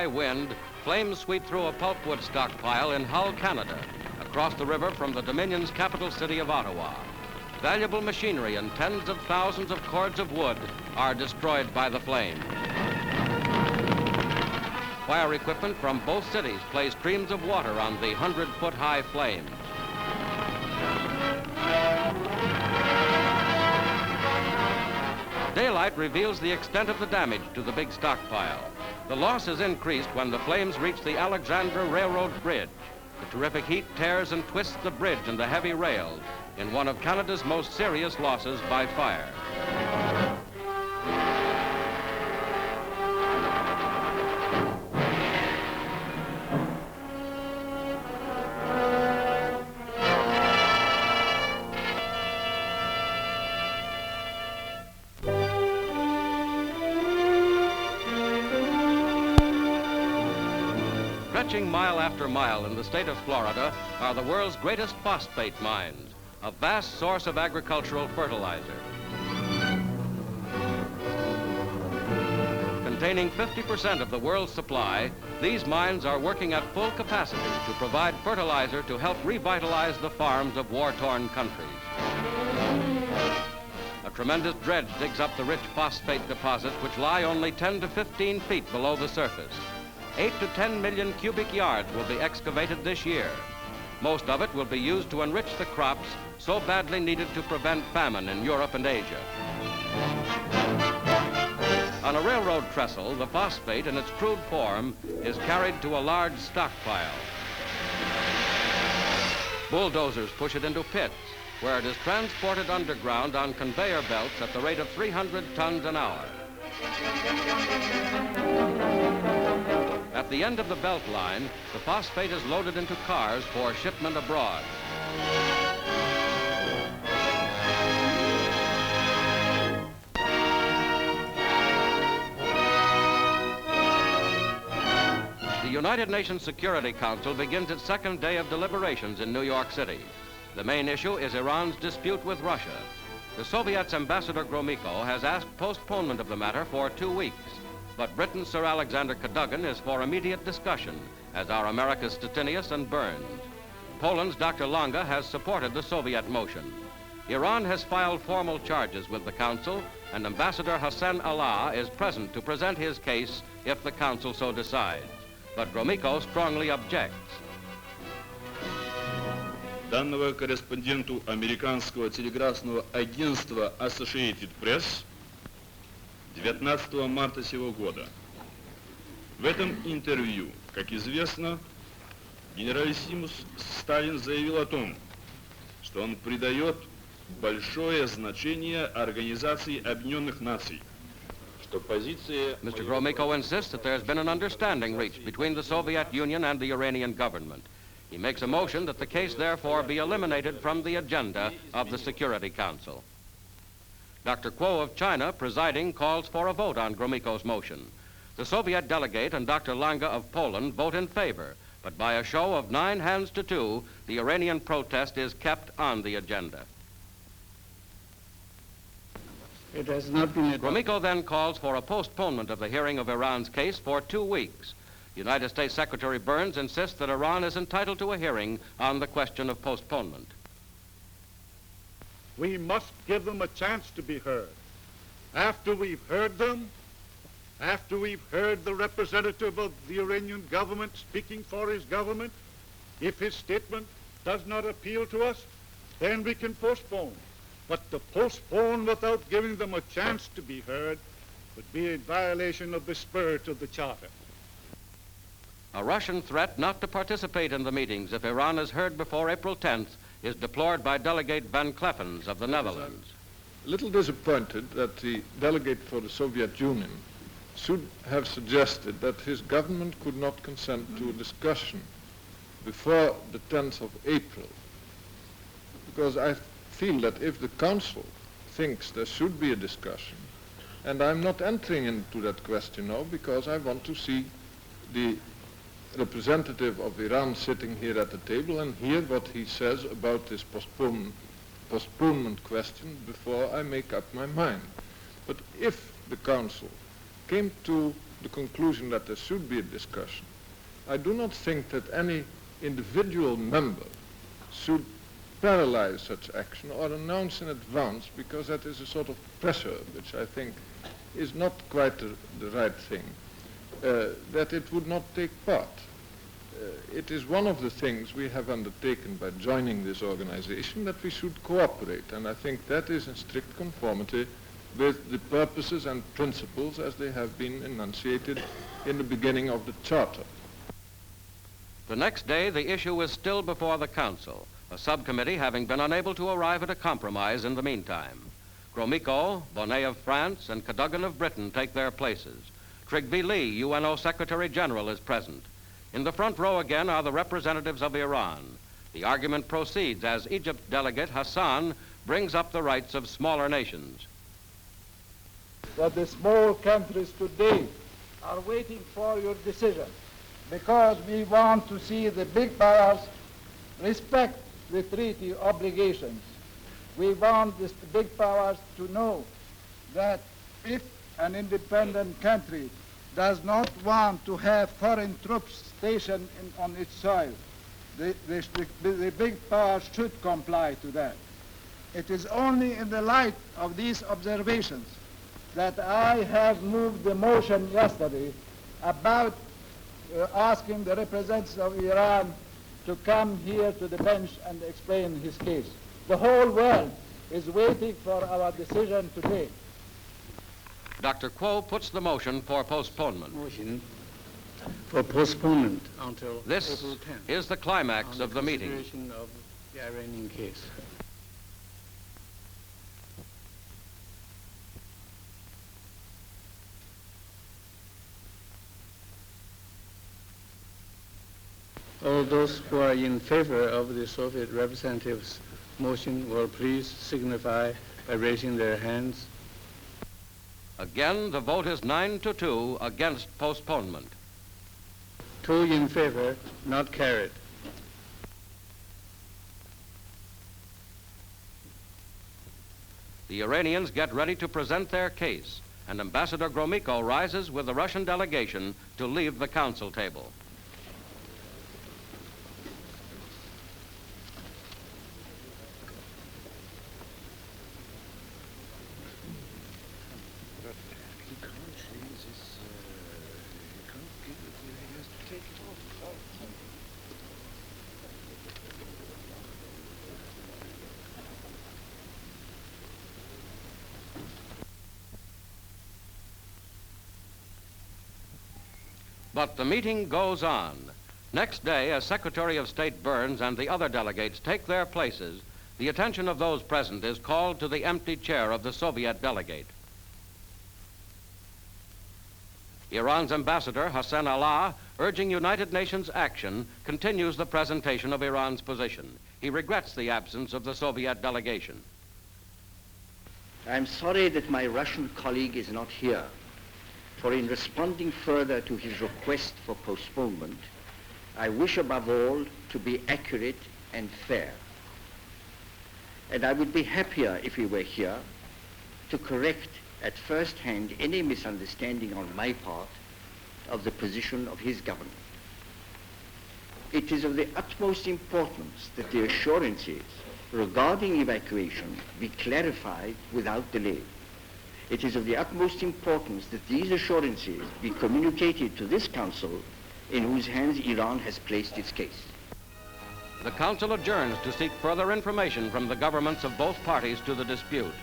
high wind, flames sweep through a pulpwood stockpile in Hull, Canada, across the river from the Dominion's capital city of Ottawa. Valuable machinery and tens of thousands of cords of wood are destroyed by the flame. Fire equipment from both cities plays streams of water on the 100-foot-high flames. Daylight reveals the extent of the damage to the big stockpile. The loss is increased when the flames reach the Alexander Railroad Bridge. The terrific heat tears and twists the bridge and the heavy rails in one of Canada's most serious losses by fire. Stretching mile after mile in the state of Florida are the world's greatest phosphate mines, a vast source of agricultural fertilizer. Containing 50% of the world's supply, these mines are working at full capacity to provide fertilizer to help revitalize the farms of war-torn countries. A tremendous dredge digs up the rich phosphate deposits which lie only 10 to 15 feet below the surface. 8 to 10 million cubic yards will be excavated this year. Most of it will be used to enrich the crops so badly needed to prevent famine in Europe and Asia. On a railroad trestle, the phosphate in its crude form is carried to a large stockpile. Bulldozers push it into pits, where it is transported underground on conveyor belts at the rate of 300 tons an hour. At the end of the belt line, the phosphate is loaded into cars for shipment abroad. The United Nations Security Council begins its second day of deliberations in New York City. The main issue is Iran's dispute with Russia. The Soviet's Ambassador Gromyko has asked postponement of the matter for 2 weeks. But Britain's Sir Alexander Cadogan is for immediate discussion, as are America's Stettinius and Byrnes. Poland's Dr. Lange has supported the Soviet motion. Iran has filed formal charges with the Council, and Ambassador Hussein Ala is present to present his case if the Council so decides. But Gromyko strongly objects. Данного корреспонденту американского телеграфного агентства Associated Press 19 марта сего года. В этом интервью, как известно, генералиссимус Сталин заявил о том, что он придает большое значение Организации Объединенных Наций, что позиция... Mr. Gromyko insists that there's been an understanding reached between the Soviet Union and the Iranian government. He makes a motion that the case therefore be eliminated from the agenda of the Security Council. Dr. Kuo of China, presiding, calls for a vote on Gromyko's motion. The Soviet delegate and Dr. Lange of Poland vote in favor, but by a show of 9 hands to 2, the Iranian protest is kept on the agenda. It has not been... Gromyko then calls for a postponement of the hearing of Iran's case for 2 weeks. United States Secretary Byrnes insists that Iran is entitled to a hearing on the question of postponement. We must give them a chance to be heard. After we've heard them, after we've heard the representative of the Iranian government speaking for his government, if his statement does not appeal to us, then we can postpone. But to postpone without giving them a chance to be heard would be in violation of the spirit of the Charter. A Russian threat not to participate in the meetings if Iran is heard before April 10th is deplored by Delegate Van Kleffens of the Netherlands. A little disappointed that the delegate for the Soviet Union should have suggested that his government could not consent to a discussion before the 10th of April. Because I feel that if the Council thinks there should be a discussion, and I'm not entering into that question now because I want to see the representative of Iran sitting here at the table and hear what he says about this postponement question before I make up my mind. But if the Council came to the conclusion that there should be a discussion, I do not think that any individual member should paralyze such action or announce in advance, because that is a sort of pressure which I think is not quite the right thing, that it would not take part. It is one of the things we have undertaken by joining this organization, that we should cooperate, and I think that is in strict conformity with the purposes and principles as they have been enunciated in the beginning of the Charter. The next day, the issue is still before the Council, a subcommittee having been unable to arrive at a compromise in the meantime. Gromyko, Bonnet of France, and Cadogan of Britain take their places. Trygve Lie, UNO Secretary General, is present. In the front row again are the representatives of Iran. The argument proceeds as Egypt delegate Hassan brings up the rights of smaller nations. That the small countries today are waiting for your decision, because we want to see the big powers respect the treaty obligations. We want the big powers to know that if an independent country does not want to have foreign troops stationed on its soil, the big powers should comply to that. It is only in the light of these observations that I have moved the motion yesterday about asking the representatives of Iran to come here to the bench and explain his case. The whole world is waiting for our decision today. Dr. Quo puts the motion for postponement. Motion for postponement until This April 10th is the climax of the meeting. consideration of the Iranian case. All those who are in favor of the Soviet representatives' motion will please signify by raising their hands. Again, the vote is 9-2 against postponement. 2 in favor, not carried. The Iranians get ready to present their case, and Ambassador Gromyko rises with the Russian delegation to leave the council table. But the meeting goes on. Next day, as Secretary of State Byrnes and the other delegates take their places, the attention of those present is called to the empty chair of the Soviet delegate. Iran's ambassador, Hussein Ala, urging United Nations action, continues the presentation of Iran's position. He regrets the absence of the Soviet delegation. I'm sorry that my Russian colleague is not here, for in responding further to his request for postponement, I wish above all to be accurate and fair. And I would be happier if he were here to correct at first hand any misunderstanding on my part of the position of his government. It is of the utmost importance that the assurances regarding evacuation be clarified without delay. It is of the utmost importance that these assurances be communicated to this Council, in whose hands Iran has placed its case. The Council adjourns to seek further information from the governments of both parties to the dispute.